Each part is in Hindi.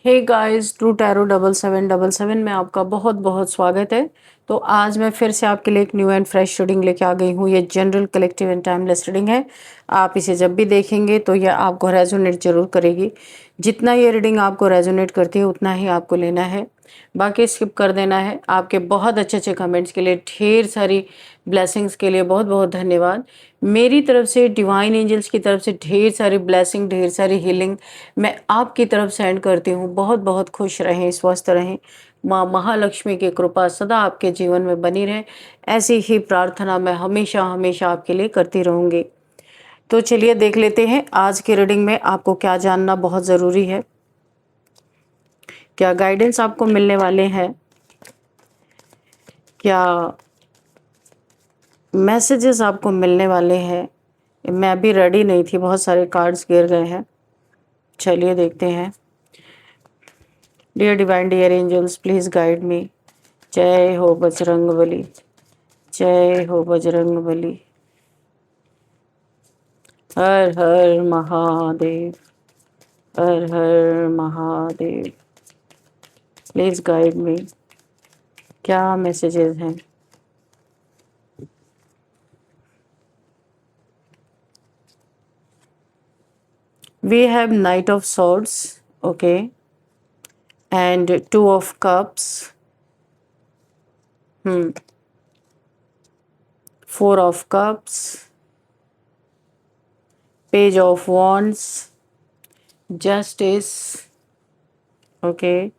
हे गाइस, ट्रू टैरो 7777 में आपका बहुत बहुत स्वागत है। तो आज मैं फिर से आपके लिए एक न्यू एंड फ्रेश रीडिंग लेके आ गई हूँ। ये general collective and timeless reading है। आप इसे जब भी देखेंगे तो यह आपको रेजोनेट जरूर करेगी। जितना ये रीडिंग आपको रेजोनेट करती है उतना ही आपको लेना है, बाकी स्किप कर देना है। आपके बहुत अच्छे अच्छे कमेंट्स के लिए, ढेर सारी ब्लेसिंग्स के लिए बहुत बहुत धन्यवाद। मेरी तरफ से, डिवाइन एंजल्स की तरफ से ढेर सारी ब्लेसिंग, ढेर सारी हीलिंग मैं आपकी तरफ सेंड करती हूँ। बहुत बहुत खुश रहें, स्वस्थ रहें, माँ महालक्ष्मी की कृपा सदा आपके जीवन में बनी रहे, ऐसी ही प्रार्थना मैं हमेशा हमेशा आपके लिए करती रहूँगी। तो चलिए देख लेते हैं आज की रीडिंग में आपको क्या जानना बहुत ज़रूरी है, क्या गाइडेंस आपको मिलने वाले हैं, क्या मैसेजेस आपको मिलने वाले हैं। मैं भी रेडी नहीं थी, बहुत सारे कार्ड्स गिर गए हैं। चलिए देखते हैं। Dear divine, dear angels, please guide me. जय हो बजरंग बली, जय हो बजरंग बली। हर हर महादेव, हर हर महादेव। प्लीज़ गाइड मी, क्या मैसेजेस हैं। We have Knight of Swords, okay, and Two of Cups, Four of Cups, Page of Wands, Justice, okay,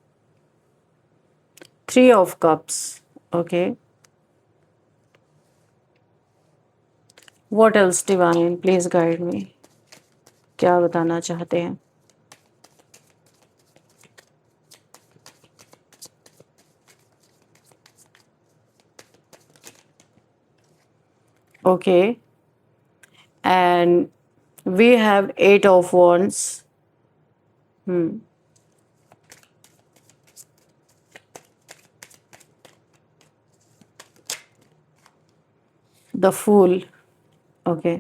Three of Cups, okay. What else, Divine? Please guide me. क्या बताना चाहते हैं। Okay, and we have Eight of Wands. The Fool, okay.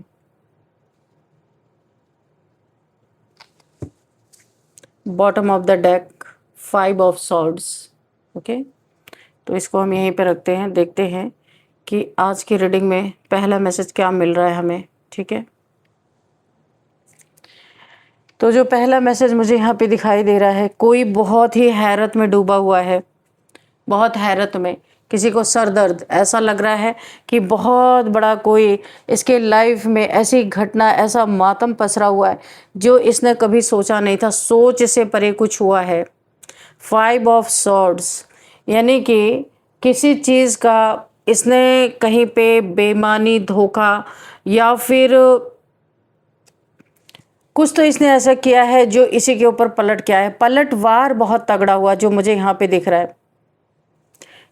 Bottom of the deck, five of swords, okay. तो इसको हम यहीं पे रखते हैं, देखते हैं कि आज की रीडिंग में पहला मैसेज क्या मिल रहा है हमें, ठीक है। तो जो पहला मैसेज मुझे यहाँ पे दिखाई दे रहा है, कोई बहुत ही हैरत में डूबा हुआ है, बहुत हैरत में। किसी को सर दर्द, ऐसा लग रहा है कि बहुत बड़ा कोई इसके लाइफ में ऐसी घटना, ऐसा मातम पसरा हुआ है जो इसने कभी सोचा नहीं था, सोच से परे कुछ हुआ है। फाइव ऑफ सॉर्ड्स यानी कि किसी चीज़ का इसने कहीं पे बेईमानी, धोखा या फिर कुछ तो इसने ऐसा किया है जो इसी के ऊपर पलट गया है। पलटवार बहुत तगड़ा हुआ जो मुझे यहाँ पे दिख रहा है।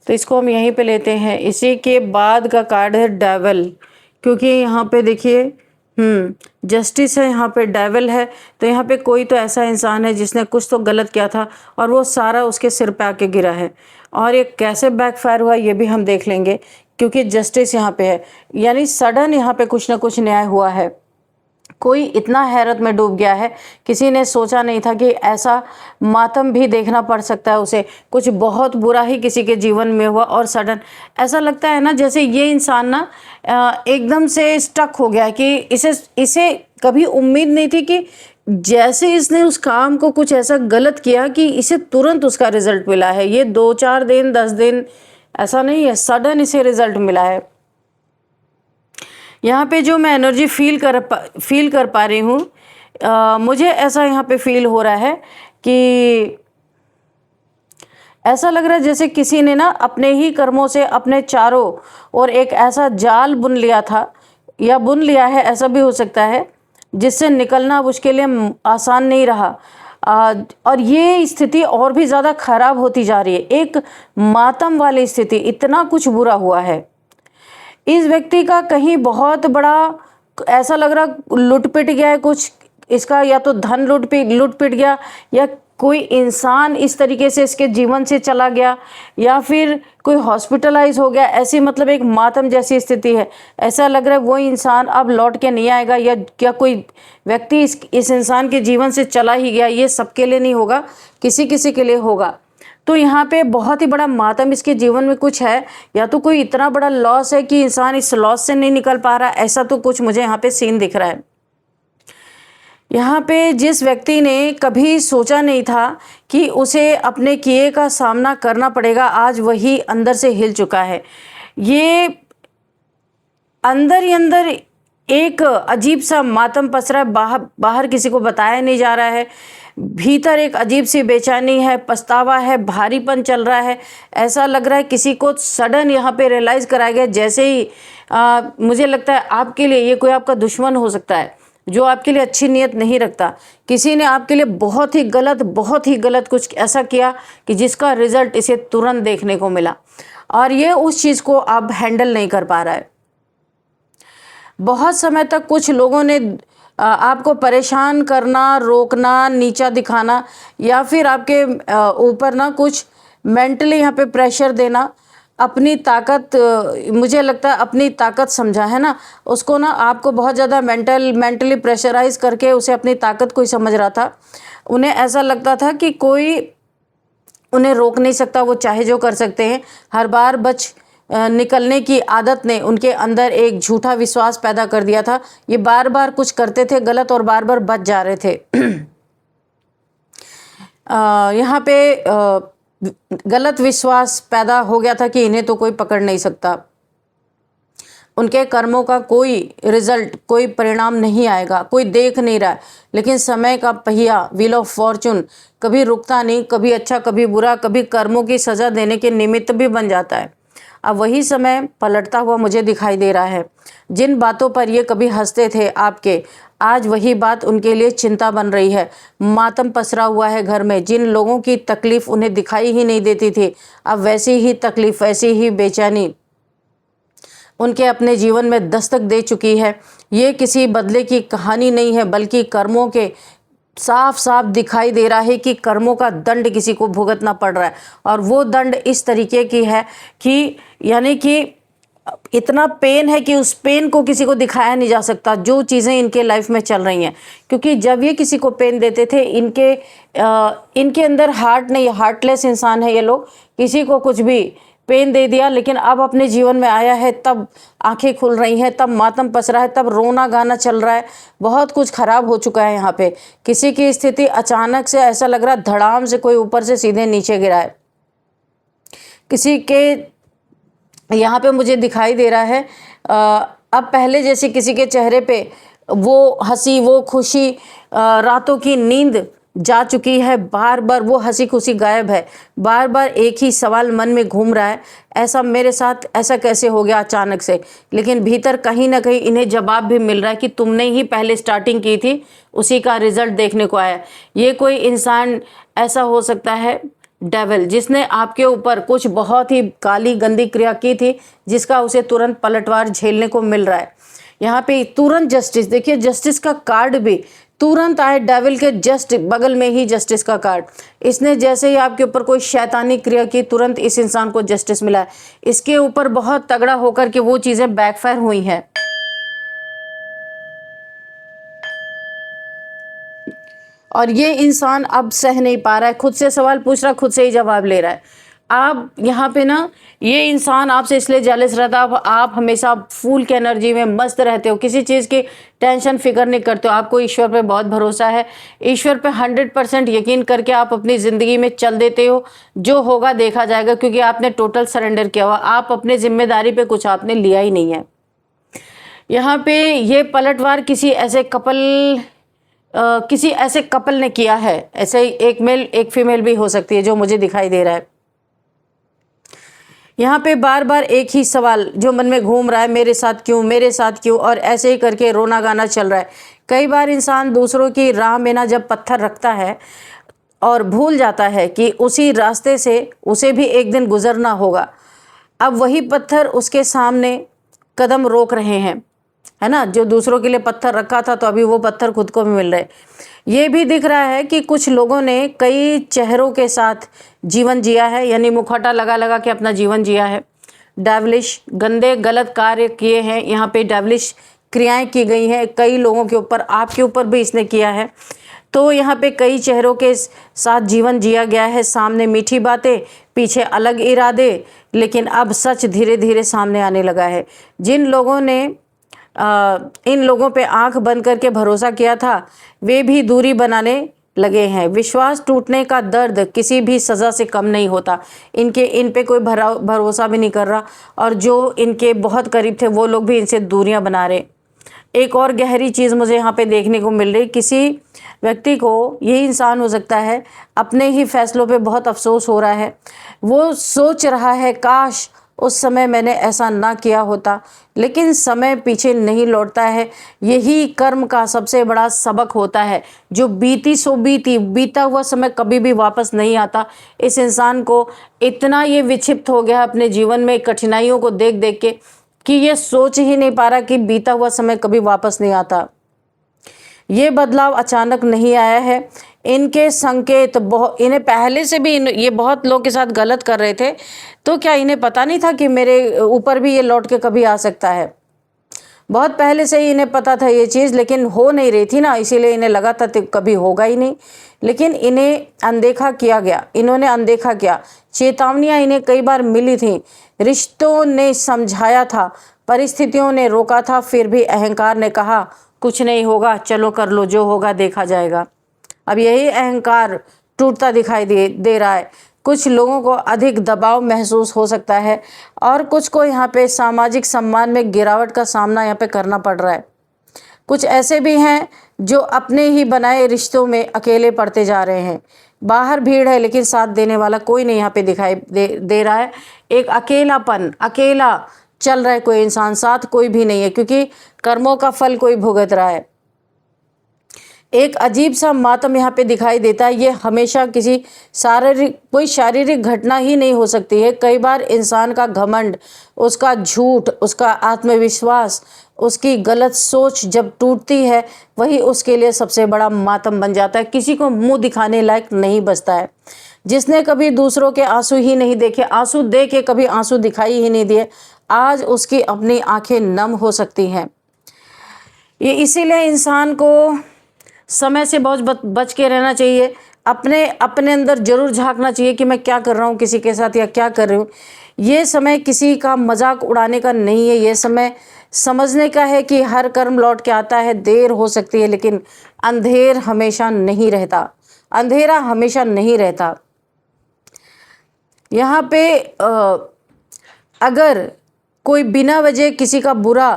तो इसको हम यहीं पे लेते हैं। इसी के बाद का कार्ड है डेविल, क्योंकि यहाँ पे देखिए जस्टिस है, यहाँ पे डेविल है। तो यहाँ पे कोई तो ऐसा इंसान है जिसने कुछ तो गलत किया था और वो सारा उसके सिर पे आके गिरा है। और ये कैसे बैकफायर हुआ ये भी हम देख लेंगे, क्योंकि जस्टिस यहाँ पे है, यानी सडन यहाँ पे कुछ ना कुछ न्याय हुआ है। कोई इतना हैरत में डूब गया है, किसी ने सोचा नहीं था कि ऐसा मातम भी देखना पड़ सकता है उसे। कुछ बहुत बुरा ही किसी के जीवन में हुआ और सडन ऐसा लगता है ना जैसे ये इंसान ना एकदम से स्टक हो गया कि इसे कभी उम्मीद नहीं थी कि जैसे इसने उस काम को कुछ ऐसा गलत किया कि इसे तुरंत उसका रिजल्ट मिला है। ये 2-4 दिन 10 दिन ऐसा नहीं है, सडन इसे रिजल्ट मिला है। यहाँ पे जो मैं एनर्जी फील कर पा रही हूँ, मुझे ऐसा यहाँ पे फील हो रहा है कि ऐसा लग रहा है जैसे किसी ने ना अपने ही कर्मों से अपने चारों और एक ऐसा जाल बुन लिया था या बुन लिया है, ऐसा भी हो सकता है, जिससे निकलना अब उसके लिए आसान नहीं रहा। और ये स्थिति और भी ज़्यादा खराब होती जा रही है। एक मातम वाली स्थिति, इतना कुछ बुरा हुआ है। इस व्यक्ति का कहीं बहुत बड़ा ऐसा लग रहा लुट पिट गया है कुछ, इसका या तो धन लूट पिट गया, या कोई इंसान इस तरीके से इसके जीवन से चला गया, या फिर कोई हॉस्पिटलाइज हो गया। ऐसी मतलब एक मातम जैसी स्थिति है। ऐसा लग रहा है वो इंसान अब लौट के नहीं आएगा, या क्या कोई व्यक्ति इस इंसान के जीवन से चला ही गया। ये सबके लिए नहीं होगा, किसी किसी के लिए होगा। तो यहाँ पे बहुत ही बड़ा मातम इसके जीवन में कुछ है, या तो कोई इतना बड़ा लॉस है कि इंसान इस लॉस से नहीं निकल पा रहा। ऐसा तो कुछ मुझे यहाँ पे सीन दिख रहा है। यहाँ पे जिस व्यक्ति ने कभी सोचा नहीं था कि उसे अपने किए का सामना करना पड़ेगा, आज वही अंदर से हिल चुका है। ये अंदर ही अंदर एक अजीब सा मातम पसरा है, बाहर किसी को बताया नहीं जा रहा है। भीतर एक अजीब सी बेचैनी है, पछतावा है, भारीपन चल रहा है। ऐसा लग रहा है किसी को सडन यहाँ पे रियलाइज़ कराया गया, जैसे ही मुझे लगता है आपके लिए ये कोई आपका दुश्मन हो सकता है जो आपके लिए अच्छी नीयत नहीं रखता। किसी ने आपके लिए बहुत ही गलत कुछ ऐसा किया कि जिसका रिजल्ट इसे तुरंत देखने को मिला, और ये उस चीज़ को अब हैंडल नहीं कर पा रहा है। बहुत समय तक कुछ लोगों ने आपको परेशान करना, रोकना, नीचा दिखाना, या फिर आपके ऊपर ना कुछ मेंटली यहाँ पे प्रेशर देना, अपनी ताकत, मुझे लगता है अपनी ताकत समझा है ना उसको, ना आपको बहुत ज़्यादा मेंटली प्रेशराइज करके उसे अपनी ताकत कोई समझ रहा था। उन्हें ऐसा लगता था कि कोई उन्हें रोक नहीं सकता, वो चाहे जो कर सकते हैं। हर बार बच निकलने की आदत ने उनके अंदर एक झूठा विश्वास पैदा कर दिया था। ये बार बार कुछ करते थे गलत और बार बार बच जा रहे थे। यहाँ पे गलत विश्वास पैदा हो गया था कि इन्हें तो कोई पकड़ नहीं सकता, उनके कर्मों का कोई रिजल्ट, कोई परिणाम नहीं आएगा, कोई देख नहीं रहा है। लेकिन समय का पहिया, व्हील ऑफ फॉर्चून कभी रुकता नहीं, कभी अच्छा कभी बुरा, कभी कर्मों की सज़ा देने के निमित्त भी बन जाता है। अब वही समय पलटता हुआ मुझे दिखाई दे रहा है। जिन बातों पर ये कभी हंसते थे आपके, आज वही बात उनके लिए चिंता बन रही है। मातम पसरा हुआ है घर में। जिन लोगों की तकलीफ़ उन्हें दिखाई ही नहीं देती थी, अब वैसी ही तकलीफ़, वैसी ही बेचैनी उनके अपने जीवन में दस्तक दे चुकी है। ये किसी बदले की कहानी नहीं है, बल्कि कर्मों के साफ साफ दिखाई दे रहा है कि कर्मों का दंड किसी को भुगतना पड़ रहा है। और वो दंड इस तरीके की है कि यानी कि इतना पेन है कि उस पेन को किसी को दिखाया नहीं जा सकता, जो चीज़ें इनके लाइफ में चल रही हैं। क्योंकि जब ये किसी को पेन देते थे, इनके अंदर हार्ट नहीं, हार्टलेस इंसान है ये लोग। किसी को कुछ भी पेन दे दिया, लेकिन अब अपने जीवन में आया है तब आंखें खुल रही हैं, तब मातम पस रहा है, तब रोना गाना चल रहा है। बहुत कुछ खराब हो चुका है यहाँ पे। किसी की स्थिति अचानक से ऐसा लग रहा है धड़ाम से कोई ऊपर से सीधे नीचे गिरा है। किसी के यहाँ पे मुझे दिखाई दे रहा है अब पहले जैसे किसी के चेहरे पे वो हंसी, वो खुशी, रातों की नींद जा चुकी है। बार बार वो हंसी खुशी गायब है। बार बार एक ही सवाल मन में घूम रहा है, ऐसा मेरे साथ ऐसा कैसे हो गया अचानक से। लेकिन भीतर कहीं ना कहीं इन्हें जवाब भी मिल रहा है कि तुमने ही पहले स्टार्टिंग की थी, उसी का रिजल्ट देखने को आया। ये कोई इंसान ऐसा हो सकता है, डेविल, जिसने आपके ऊपर कुछ बहुत ही काली गंदी क्रिया की थी, जिसका उसे तुरंत पलटवार झेलने को मिल रहा है। यहाँ पे तुरंत जस्टिस, देखिए जस्टिस का कार्ड भी तुरंत आए, डेविल के जस्ट बगल में ही जस्टिस का कार्ड। इसने जैसे ही आपके ऊपर कोई शैतानी क्रिया की, तुरंत इस इंसान को जस्टिस मिला है। इसके ऊपर बहुत तगड़ा होकर के वो चीज़ें बैकफायर हुई हैं। और ये इंसान अब सह नहीं पा रहा है, खुद से सवाल पूछ रहा है, खुद से ही जवाब ले रहा है। आप यहाँ पे ना, ये इंसान आपसे इसलिए जेलस रहता है, आप हमेशा फूल की एनर्जी में मस्त रहते हो, किसी चीज़ की टेंशन फिक्र नहीं करते हो। आपको ईश्वर पे बहुत भरोसा है, ईश्वर पे 100% यकीन करके आप अपनी ज़िंदगी में चल देते हो। जो होगा देखा जाएगा, क्योंकि आपने टोटल सरेंडर किया हुआ। आप अपने जिम्मेदारी पे कुछ आपने लिया ही नहीं है। यहाँ पे ये पलटवार किसी ऐसे कपल ने किया है। ऐसे ही एक मेल एक फीमेल भी हो सकती है, जो मुझे दिखाई दे रहा है। यहाँ पे बार बार एक ही सवाल जो मन में घूम रहा है, मेरे साथ क्यों, मेरे साथ क्यों, और ऐसे ही करके रोना गाना चल रहा है। कई बार इंसान दूसरों की राह में ना जब पत्थर रखता है और भूल जाता है कि उसी रास्ते से उसे भी एक दिन गुजरना होगा, अब वही पत्थर उसके सामने कदम रोक रहे हैं। है ना, जो दूसरों के लिए पत्थर रखा था तो अभी वो पत्थर खुद को भी मिल रहे। ये भी दिख रहा है कि कुछ लोगों ने कई चेहरों के साथ जीवन जिया है, यानी मुखौटा लगा लगा के अपना जीवन जिया है। डेविलिश गंदे गलत कार्य किए हैं, यहाँ पे डेविलिश क्रियाएं की गई हैं कई लोगों के ऊपर, आपके ऊपर भी इसने किया है। तो यहाँ पे कई चेहरों के साथ जीवन जिया गया है, सामने मीठी बातें, पीछे अलग इरादे, लेकिन अब सच धीरे धीरे सामने आने लगा है। जिन लोगों ने इन लोगों पे आंख बंद करके भरोसा किया था, वे भी दूरी बनाने लगे हैं। विश्वास टूटने का दर्द किसी भी सज़ा से कम नहीं होता। इन पे कोई भरोसा भी नहीं कर रहा, और जो इनके बहुत करीब थे वो लोग भी इनसे दूरियां बना रहे। एक और गहरी चीज़ मुझे यहाँ पे देखने को मिल रही, किसी व्यक्ति को, यही इंसान हो सकता है, अपने ही फैसलों पे बहुत अफसोस हो रहा है। वो सोच रहा है काश उस समय मैंने ऐसा ना किया होता, लेकिन समय पीछे नहीं लौटता है। यही कर्म का सबसे बड़ा सबक होता है। जो बीती सो बीती, बीता हुआ समय कभी भी वापस नहीं आता। इस इंसान को इतना ये विक्षिप्त हो गया अपने जीवन में कठिनाइयों को देख देख के कि ये सोच ही नहीं पा रहा कि बीता हुआ समय कभी वापस नहीं आता। ये बदलाव अचानक नहीं आया है। इनके संकेत इन्हें पहले से भी ये बहुत लोग के साथ गलत कर रहे थे, तो क्या इन्हें पता नहीं था कि मेरे ऊपर भी ये लौट के कभी आ सकता है? बहुत पहले से ही इन्हें पता था ये चीज़, लेकिन हो नहीं रही थी ना, इसीलिए इन्हें लगा था कभी होगा ही नहीं। लेकिन इन्हें अनदेखा किया गया, इन्होंने अनदेखा किया। चेतावनियाँ इन्हें कई बार मिली थी, रिश्तों ने समझाया था, परिस्थितियों ने रोका था, फिर भी अहंकार ने कहा कुछ नहीं होगा, चलो कर लो, जो होगा देखा जाएगा। अब यही अहंकार टूटता दिखाई दे रहा है। कुछ लोगों को अधिक दबाव महसूस हो सकता है, और कुछ को यहाँ पे सामाजिक सम्मान में गिरावट का सामना यहाँ पे करना पड़ रहा है। कुछ ऐसे भी हैं जो अपने ही बनाए रिश्तों में अकेले पड़ते जा रहे हैं। बाहर भीड़ है, लेकिन साथ देने वाला कोई नहीं यहाँ पे दिखाई दे रहा है। एक अकेलापन, अकेला चल रहा है कोई इंसान, साथ कोई भी नहीं है, क्योंकि कर्मों का फल कोई भुगत रहा है। एक अजीब सा मातम यहाँ पे दिखाई देता है। ये हमेशा किसी कोई शारीरिक घटना ही नहीं हो सकती है। कई बार इंसान का घमंड, उसका झूठ, उसका आत्मविश्वास, उसकी गलत सोच जब टूटती है, वही उसके लिए सबसे बड़ा मातम बन जाता है। किसी को मुंह दिखाने लायक नहीं बचता है। जिसने कभी दूसरों के आंसू ही नहीं देखे, आंसू दे के कभी आंसू दिखाई ही नहीं दिए, आज उसकी अपनी आंखें नम हो सकती हैं। ये इसीलिए इंसान को समय से बहुत बच के रहना चाहिए। अपने अंदर जरूर झांकना चाहिए कि मैं क्या कर रहा हूँ किसी के साथ, या क्या कर रही हूँ। ये समय किसी का मजाक उड़ाने का नहीं है। ये समय समझने का है कि हर कर्म लौट के आता है। देर हो सकती है, लेकिन अंधेर हमेशा नहीं रहता, अंधेरा हमेशा नहीं रहता। यहाँ पे अगर कोई बिना वजह किसी का बुरा,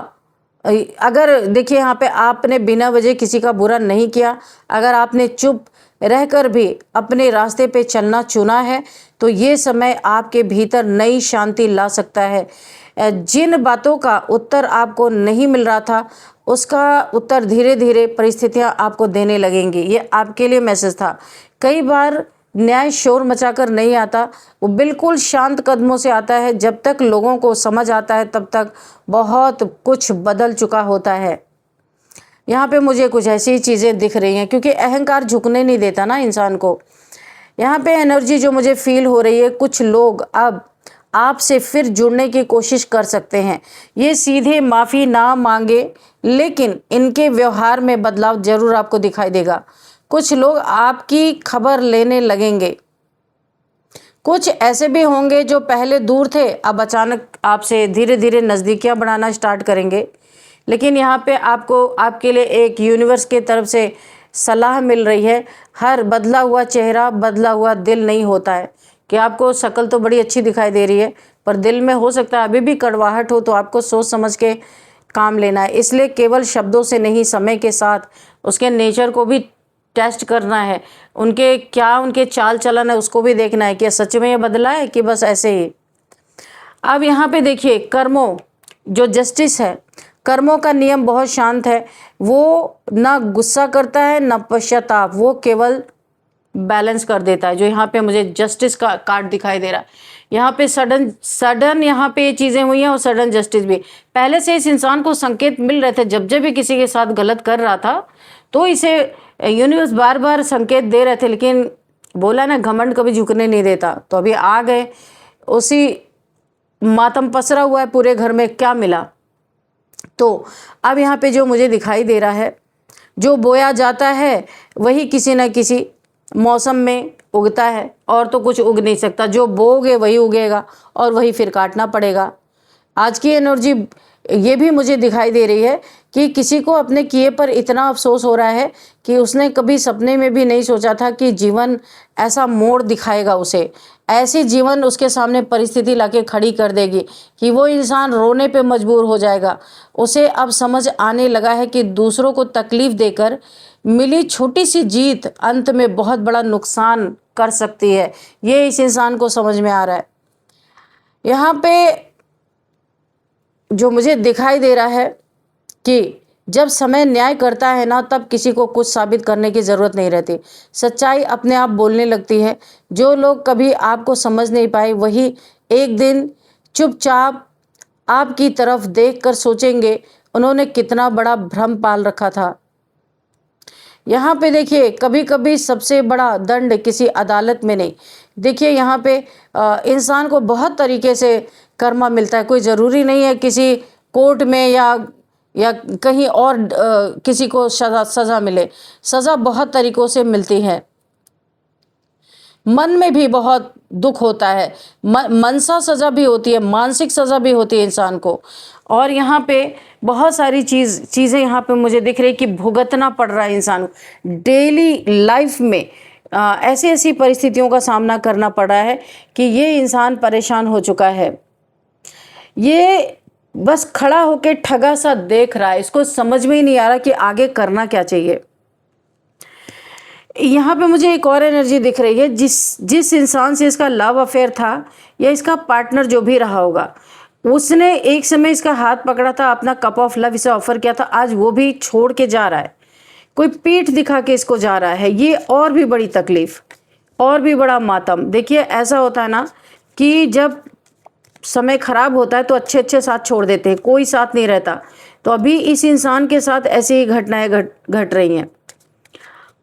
अगर देखिए यहाँ पे आपने बिना वजह किसी का बुरा नहीं किया, अगर आपने चुप रहकर भी अपने रास्ते पे चलना चुना है, तो ये समय आपके भीतर नई शांति ला सकता है। जिन बातों का उत्तर आपको नहीं मिल रहा था, उसका उत्तर धीरे धीरे परिस्थितियाँ आपको देने लगेंगी। ये आपके लिए मैसेज था। कई बार न्याय शोर मचाकर नहीं आता, वो बिल्कुल शांत कदमों से आता है। जब तक लोगों को समझ आता है, तब तक बहुत कुछ बदल चुका होता है। यहाँ पे मुझे कुछ ऐसी चीज़ें दिख रही हैं, क्योंकि अहंकार झुकने नहीं देता ना इंसान को। यहाँ पे एनर्जी जो मुझे फील हो रही है, कुछ लोग अब आपसे फिर जुड़ने की कोशिश कर सकते हैं। ये सीधे माफ़ी ना मांगे, लेकिन इनके व्यवहार में बदलाव जरूर आपको दिखाई देगा। कुछ लोग आपकी खबर लेने लगेंगे। कुछ ऐसे भी होंगे जो पहले दूर थे, अब अचानक आपसे धीरे धीरे नज़दीकियां बढ़ाना स्टार्ट करेंगे। लेकिन यहाँ पे आपको, आपके लिए एक यूनिवर्स की तरफ से सलाह मिल रही है। हर बदला हुआ चेहरा बदला हुआ दिल नहीं होता है। कि आपको शक्ल तो बड़ी अच्छी दिखाई दे रही है, पर दिल में हो सकता है अभी भी कड़वाहट हो, तो आपको सोच समझ के काम लेना है। इसलिए केवल शब्दों से नहीं, समय के साथ उसके नेचर को भी टेस्ट करना है। उनके चाल चलन है, उसको भी देखना है कि सच में ये बदला है कि बस ऐसे ही। अब यहाँ पे देखिए, कर्मों, जो जस्टिस है, कर्मों का नियम बहुत शांत है। वो ना गुस्सा करता है ना पश्चाताप, वो केवल बैलेंस कर देता है। जो यहाँ पे मुझे जस्टिस का कार्ड दिखाई दे रहा है, यहाँ पे सडन यहाँ पे ये चीज़ें हुई हैं और सडन जस्टिस भी। पहले से इस इंसान को संकेत मिल रहे थे, जब जब भी किसी के साथ गलत कर रहा था तो इसे यूनिवर्स बार बार संकेत दे रहे थे, लेकिन बोला ना घमंड कभी झुकने नहीं देता। तो अभी आ गए, उसी मातम पसरा हुआ है पूरे घर में, क्या मिला। तो अब यहाँ पे जो मुझे दिखाई दे रहा है, जो बोया जाता है वही किसी न किसी मौसम में उगता है, और तो कुछ उग नहीं सकता। जो बोओगे वही उगेगा और वही फिर काटना पड़ेगा। आज की एनर्जी ये भी मुझे दिखाई दे रही है कि किसी को अपने किए पर इतना अफसोस हो रहा है कि उसने कभी सपने में भी नहीं सोचा था कि जीवन ऐसा मोड़ दिखाएगा उसे, ऐसी जीवन उसके सामने परिस्थिति लाके खड़ी कर देगी कि वो इंसान रोने पे मजबूर हो जाएगा। उसे अब समझ आने लगा है कि दूसरों को तकलीफ देकर मिली छोटी सी जीत अंत में बहुत बड़ा नुकसान कर सकती है। ये इस इंसान को समझ में आ रहा है। यहाँ पे जो मुझे दिखाई दे रहा है कि जब समय न्याय करता है ना, तब किसी को कुछ साबित करने की ज़रूरत नहीं रहती। सच्चाई अपने आप बोलने लगती है। जो लोग कभी आपको समझ नहीं पाए, वही एक दिन चुपचाप आपकी तरफ देखकर सोचेंगे उन्होंने कितना बड़ा भ्रम पाल रखा था। यहाँ पे देखिए, कभी कभी सबसे बड़ा दंड किसी अदालत में नहीं। देखिए यहाँ पे इंसान को बहुत तरीके से कर्मा मिलता है। कोई ज़रूरी नहीं है किसी कोर्ट में या कहीं और किसी को सज़ा मिले। सज़ा बहुत तरीक़ों से मिलती है। मन में भी बहुत दुख होता है, मनसा सज़ा भी होती है, मानसिक सज़ा भी होती है इंसान को। और यहाँ पे बहुत सारी चीज़ें यहाँ पे मुझे दिख रही कि भुगतना पड़ रहा है इंसान को। डेली लाइफ में ऐसी ऐसी परिस्थितियों का सामना करना पड़ रहा है कि ये इंसान परेशान हो चुका है। ये बस खड़ा होके ठगा सा देख रहा है, इसको समझ में ही नहीं आ रहा कि आगे करना क्या चाहिए। यहाँ पे मुझे एक और एनर्जी दिख रही है, जिस इंसान से इसका लव अफेयर था या इसका पार्टनर जो भी रहा होगा, उसने एक समय इसका हाथ पकड़ा था, अपना कप ऑफ लव इसे ऑफर किया था। आज वो भी छोड़ के जा रहा है, कोई पीठ दिखा के इसको जा रहा है। ये और भी बड़ी तकलीफ, और भी बड़ा मातम। देखिए ऐसा होता है ना कि जब समय खराब होता है तो अच्छे अच्छे साथ छोड़ देते हैं, कोई साथ नहीं रहता। तो अभी इस इंसान के साथ ऐसी ही घटनाएं घट रही हैं।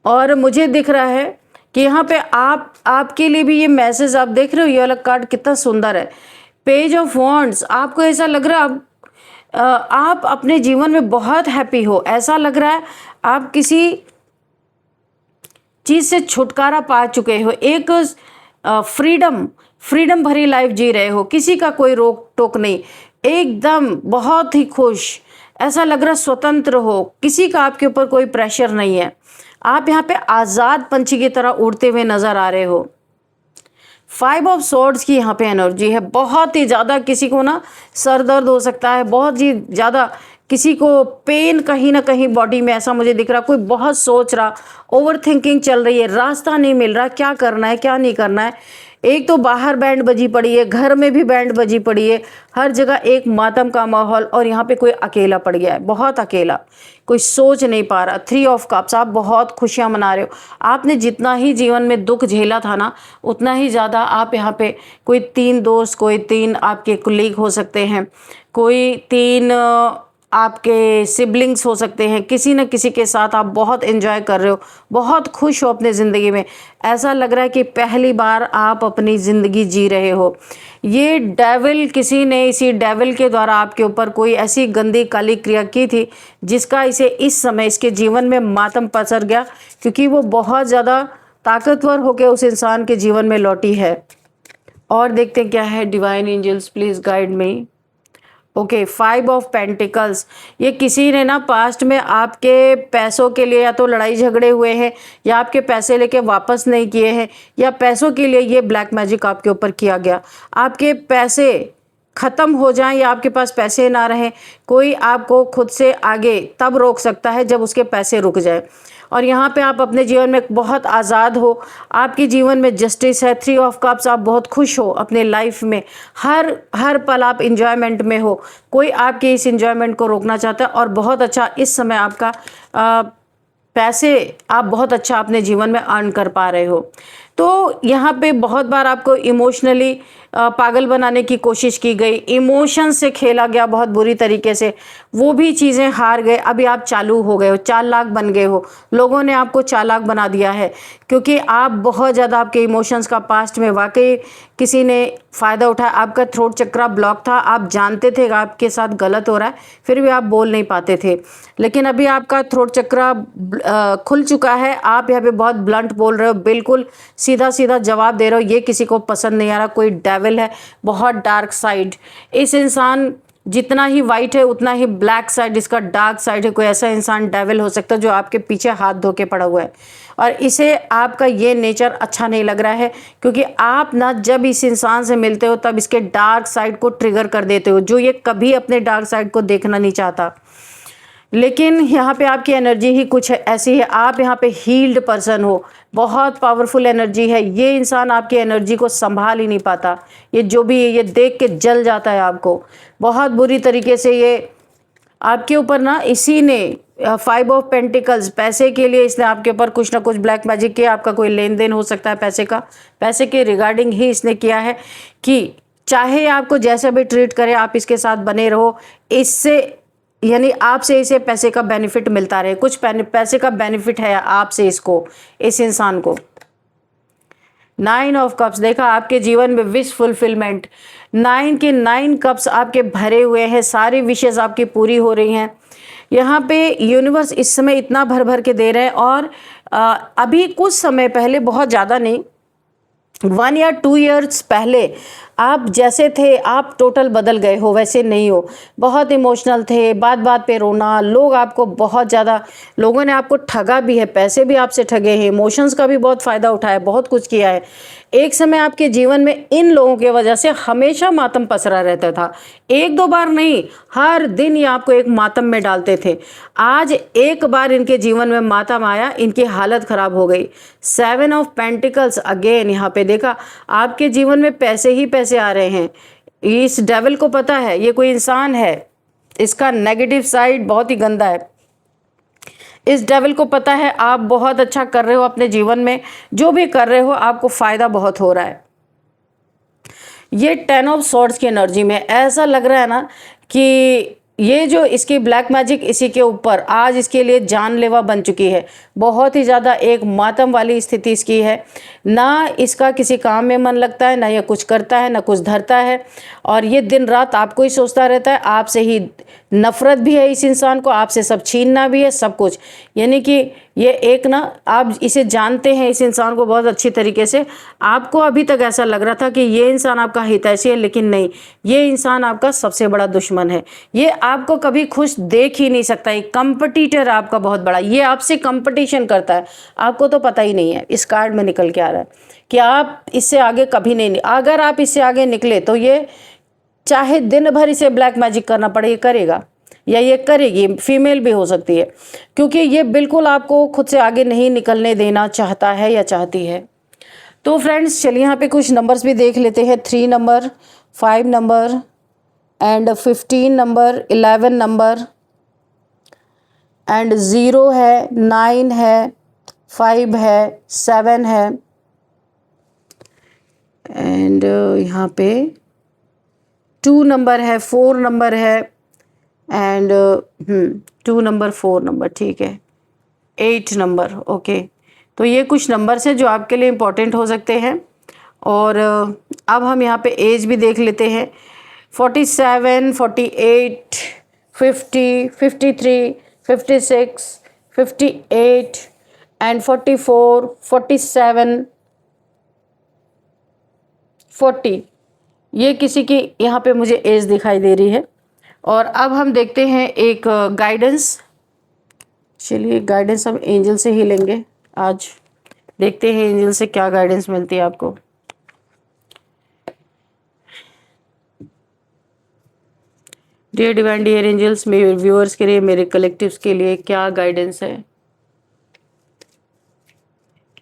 और मुझे दिख रहा है कि यहाँ पे आपके लिए भी ये मैसेज आप देख रहे हो। ये वाला कार्ड कितना सुंदर है, पेज ऑफ वॉन्ड्स। आपको ऐसा लग रहा है आप अपने जीवन में बहुत हैप्पी हो। ऐसा लग रहा है आप किसी चीज़ से छुटकारा पा चुके हो, एक फ्रीडम भरी लाइफ जी रहे हो, किसी का कोई रोक टोक नहीं, एकदम बहुत ही खुश। ऐसा लग रहा स्वतंत्र हो, किसी का आपके ऊपर कोई प्रेशर नहीं है। आप यहाँ पे आज़ाद पंछी की तरह उड़ते हुए नज़र आ रहे हो। 5 ऑफ स्वॉर्ड्स की यहाँ पे एनर्जी है। बहुत ही ज़्यादा किसी को ना सर दर्द हो सकता है, बहुत ही ज़्यादा किसी को पेन कहीं ना कहीं बॉडी में, ऐसा मुझे दिख रहा। कोई बहुत सोच रहा, ओवर थिंकिंग चल रही है, रास्ता नहीं मिल रहा, क्या करना है क्या नहीं करना है। एक तो बाहर बैंड बजी पड़ी है, घर में भी बैंड बजी पड़ी है, हर जगह एक मातम का माहौल। और यहाँ पे कोई अकेला पड़ गया है, बहुत अकेला, कोई सोच नहीं पा रहा। 3 ऑफ कप्स, आप बहुत खुशियाँ मना रहे हो। आपने जितना ही जीवन में दुख झेला था ना, उतना ही ज़्यादा आप यहाँ पे कोई 3 दोस्त, कोई 3 आपके कुलीग हो सकते हैं, कोई 3 आपके सिबलिंग्स हो सकते हैं। किसी न किसी के साथ आप बहुत एंजॉय कर रहे हो, बहुत खुश हो अपने ज़िंदगी में। ऐसा लग रहा है कि पहली बार आप अपनी ज़िंदगी जी रहे हो। ये डेविल, किसी ने इसी डेविल के द्वारा आपके ऊपर कोई ऐसी गंदी काली क्रिया की थी जिसका इसे इस समय इसके जीवन में मातम पसर गया, क्योंकि वो बहुत ज़्यादा ताकतवर होकर उस इंसान के जीवन में लौटी है। और देखते हैं क्या है। Divine angels please guide me. Okay, 5 of pentacles. ये किसी ने ना पास्ट में आपके पैसों के लिए या तो लड़ाई झगड़े हुए हैं, या आपके पैसे लेके वापस नहीं किए हैं, या पैसों के लिए ये ब्लैक मैजिक आपके ऊपर किया गया। आपके पैसे ख़त्म हो जाएं या आपके पास पैसे ना रहें, कोई आपको खुद से आगे तब रोक सकता है जब उसके पैसे रुक जाए। और यहाँ पे आप अपने जीवन में बहुत आज़ाद हो, आपके जीवन में जस्टिस है। 3 ऑफ कप्स, आप बहुत खुश हो अपने लाइफ में, हर पल आप इंजॉयमेंट में हो। कोई आपके इस इंजॉयमेंट को रोकना चाहता है। और बहुत अच्छा इस समय आपका पैसे आप बहुत अच्छा अपने जीवन में अर्न कर पा रहे हो। तो यहाँ पे बहुत बार आपको इमोशनली पागल बनाने की कोशिश की गई, इमोशन से खेला गया बहुत बुरी तरीके से, वो भी चीज़ें हार गए। अभी आप चालू हो गए हो, चालाक बन गए हो, लोगों ने आपको चालाक बना दिया है, क्योंकि आप बहुत ज़्यादा आपके इमोशंस का पास्ट में वाकई किसी ने फ़ायदा उठाया। आपका थ्रोट चक्रा ब्लॉक था, आप जानते थे कि आपके साथ गलत हो रहा है, फिर भी आप बोल नहीं पाते थे। लेकिन अभी आपका थ्रोट चक्रा खुल चुका है, आप यहाँ पे बहुत ब्लंट बोल रहे हो, बिल्कुल सीधा सीधा जवाब दे रहे हो। ये किसी को पसंद नहीं आ रहा, कोई डेविल है, बहुत डार्क साइड। इस इंसान जितना ही वाइट है उतना ही ब्लैक साइड इसका डार्क साइड है। कोई ऐसा इंसान डेविल हो सकता है जो आपके पीछे हाथ धो के पड़ा हुआ है, और इसे आपका ये नेचर अच्छा नहीं लग रहा है, क्योंकि आप ना जब इस इंसान से मिलते हो तब इसके डार्क साइड को ट्रिगर कर देते हो, जो ये कभी अपने डार्क साइड को देखना नहीं चाहता। लेकिन यहाँ पे आपकी एनर्जी ही कुछ ऐसी है, आप यहाँ पे हील्ड पर्सन हो, बहुत पावरफुल एनर्जी है। ये इंसान आपकी एनर्जी को संभाल ही नहीं पाता, ये जो भी है ये देख के जल जाता है आपको बहुत बुरी तरीके से। ये आपके ऊपर ना इसी ने 5 ऑफ पेंटिकल्स, पैसे के लिए इसने आपके ऊपर कुछ ना कुछ ब्लैक मैजिक किया। आपका कोई लेन देन हो सकता है पैसे का, पैसे के रिगार्डिंग ही इसने किया है कि चाहे आपको जैसे भी ट्रीट करे आप इसके साथ बने रहो, इससे यानी आपसे इसे पैसे का बेनिफिट मिलता रहे, कुछ पैसे का बेनिफिट है आपसे इसको, इस इंसान को। 9 ऑफ कप्स देखा, आपके जीवन में विश फुलफिलमेंट, 9 के 9 कप्स आपके भरे हुए हैं, सारी विशेष आपकी पूरी हो रही हैं। यहाँ पे यूनिवर्स इस समय इतना भर भर के दे रहे हैं, और अभी कुछ समय पहले, बहुत ज़्यादा नहीं, 1 या 2 ईयर्स पहले आप जैसे थे आप टोटल बदल गए हो, वैसे नहीं हो। बहुत इमोशनल थे, बात बात पे रोना, लोग आपको बहुत ज़्यादा, लोगों ने आपको ठगा भी है, पैसे भी आपसे ठगे हैं, इमोशंस का भी बहुत फ़ायदा उठाया, बहुत कुछ किया है। एक समय आपके जीवन में इन लोगों की वजह से हमेशा मातम पसरा रहता था, 1-2 बार नहीं, हर दिन ये आपको एक मातम में डालते थे। आज एक बार इनके जीवन में मातम आया, इनकी हालत ख़राब हो गई। 7 ऑफ पेंटिकल्स अगेन यहाँ पे देखा, आपके जीवन में पैसे ही पैसे आ रहे हैं। इस डेविल को पता है ये कोई इंसान है, इसका नेगेटिव साइड बहुत ही गंदा है। इस डेविल को पता है आप बहुत अच्छा कर रहे हो अपने जीवन में, जो भी कर रहे हो आपको फ़ायदा बहुत हो रहा है। ये 10 ऑफ स्वॉर्ड्स की एनर्जी में ऐसा लग रहा है ना कि ये जो इसकी ब्लैक मैजिक इसी के ऊपर आज इसके लिए जानलेवा बन चुकी है। बहुत ही ज़्यादा एक मातम वाली स्थिति इसकी है, ना इसका किसी काम में मन लगता है, ना ये कुछ करता है, ना कुछ धरता है, और ये दिन रात आपको ही सोचता रहता है। आपसे ही नफ़रत भी है इस इंसान को, आपसे सब छीनना भी है, सब कुछ। यानी कि ये एक ना, आप इसे जानते हैं इस इंसान को बहुत अच्छी तरीके से। आपको अभी तक ऐसा लग रहा था कि ये इंसान आपका हितैषी है, लेकिन नहीं, ये इंसान आपका सबसे बड़ा दुश्मन है। ये आपको कभी खुश देख ही नहीं सकता, एक कंपटीटर आपका बहुत बड़ा, ये आपसे कंपटीशन करता है, आपको तो पता ही नहीं है। इस कार्ड में निकल के आ रहा है कि आप इससे आगे कभी नहीं, अगर आप इससे आगे निकले तो ये चाहे दिन भर इसे ब्लैक मैजिक करना पड़े, ये करेगा, या ये करेगी, फीमेल भी हो सकती है, क्योंकि ये बिल्कुल आपको खुद से आगे नहीं निकलने देना चाहता है या चाहती है। तो फ्रेंड्स चलिए यहाँ पे कुछ नंबर्स भी देख लेते हैं। 3 number, 5 number and 15 number, 11 number and 0 है, 9 है, 5 है, 7 है एंड यहाँ पे 2 नंबर है, 4 नंबर है एंड 2 नंबर, 4 नंबर, ठीक है, 8 नंबर। ओके, तो ये कुछ नंबर्स हैं जो आपके लिए इम्पोर्टेंट हो सकते हैं। और अब हम यहाँ पे एज भी देख लेते हैं। 47, 48, 50, 53, 56, 58 एंड 44, 47, 40, ये किसी की यहाँ पे मुझे एज दिखाई दे रही है। और अब हम देखते हैं एक गाइडेंस। चलिए गाइडेंस हम एंजल से ही लेंगे आज, देखते हैं एंजल से क्या गाइडेंस मिलती है आपको। डियर डिवाइन डियर एंजल्स, मेरे व्यूअर्स के लिए, मेरे कलेक्टिव्स के लिए क्या गाइडेंस है,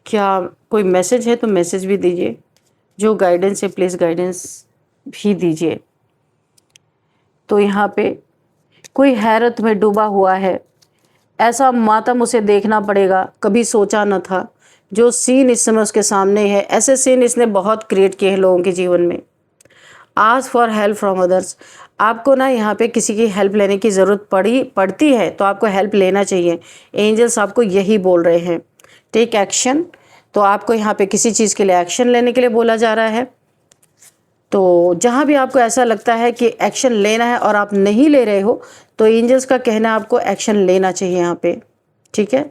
क्या कोई मैसेज है तो मैसेज भी दीजिए, जो गाइडेंस है प्लीज़ गाइडेंस भी दीजिए। तो यहाँ पे कोई हैरत में डूबा हुआ है, ऐसा मातम उसे देखना पड़ेगा, कभी सोचा न था। जो सीन इस समय उसके सामने है, ऐसे सीन इसने बहुत क्रिएट किए हैं लोगों के जीवन में। Ask for help from others. आपको ना यहाँ पे किसी की हेल्प लेने की ज़रूरत पड़ती है तो आपको हेल्प लेना चाहिए। एंजल्स आपको यही बोल रहे हैं, टेक एक्शन। तो आपको यहाँ पे किसी चीज़ के लिए एक्शन लेने के लिए बोला जा रहा है। तो जहाँ भी आपको ऐसा लगता है कि एक्शन लेना है और आप नहीं ले रहे हो, तो एंजल्स का कहना है आपको एक्शन लेना चाहिए यहाँ पे, ठीक है।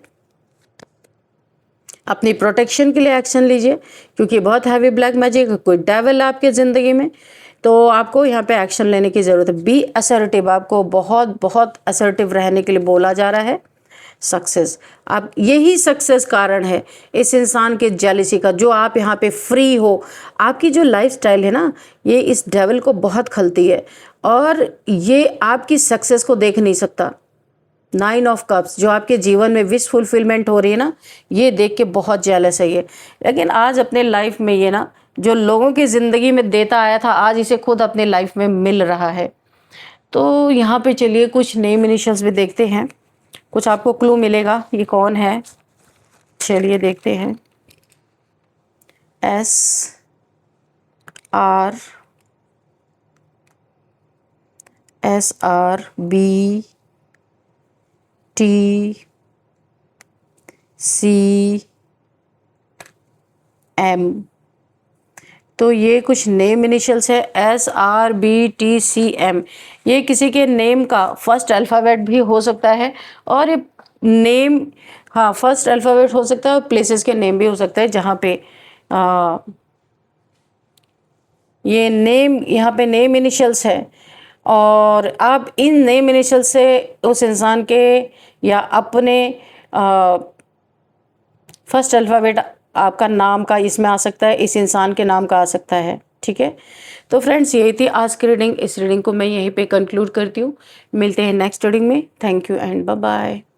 अपनी प्रोटेक्शन के लिए एक्शन लीजिए, क्योंकि बहुत हैवी ब्लैक मैजिक, कोई डेविल आपके ज़िंदगी में, तो आपको यहाँ पे एक्शन लेने की ज़रूरत है। बी असर्टिव, आपको बहुत बहुत असर्टिव रहने के लिए बोला जा रहा है। सक्सेस, आप यही सक्सेस कारण है इस इंसान के जेलिसी का, जो आप यहाँ पे फ्री हो। आपकी जो लाइफस्टाइल है ना, ये इस डेविल को बहुत खलती है और ये आपकी सक्सेस को देख नहीं सकता। 9 ऑफ कप्स, जो आपके जीवन में विश फुलफिलमेंट हो रही है ना, ये देख के बहुत जेलस है ये। लेकिन आज अपने लाइफ में ये ना, जो लोगों की ज़िंदगी में देता आया था, आज इसे खुद अपने लाइफ में मिल रहा है। तो यहाँ पे चलिए कुछ नेम इनिशियल्स भी देखते हैं, कुछ आपको क्लू मिलेगा ये कौन है। चलिए देखते हैं। SRBTC, M। तो ये कुछ नेम इनिशियल्स है, SRBTCM। ये किसी के नेम का फर्स्ट अल्फ़ाबेट भी हो सकता है, और ये नेम, हाँ, फर्स्ट अल्फ़ाबेट हो सकता है, और प्लेसेस के नेम भी हो सकता है जहाँ पे ये नेम, यहाँ पे नेम इनिशियल्स है। और आप इन नेम इनिशियल से उस इंसान के या अपने फर्स्ट अल्फ़ाबेट आपका नाम का इसमें आ सकता है, इस इंसान के नाम का आ सकता है, ठीक है। तो फ्रेंड्स, यही थी आज की रीडिंग। इस रीडिंग को मैं यहीं पे कंक्लूड करती हूँ। मिलते हैं नेक्स्ट रीडिंग में। Thank you and bye bye.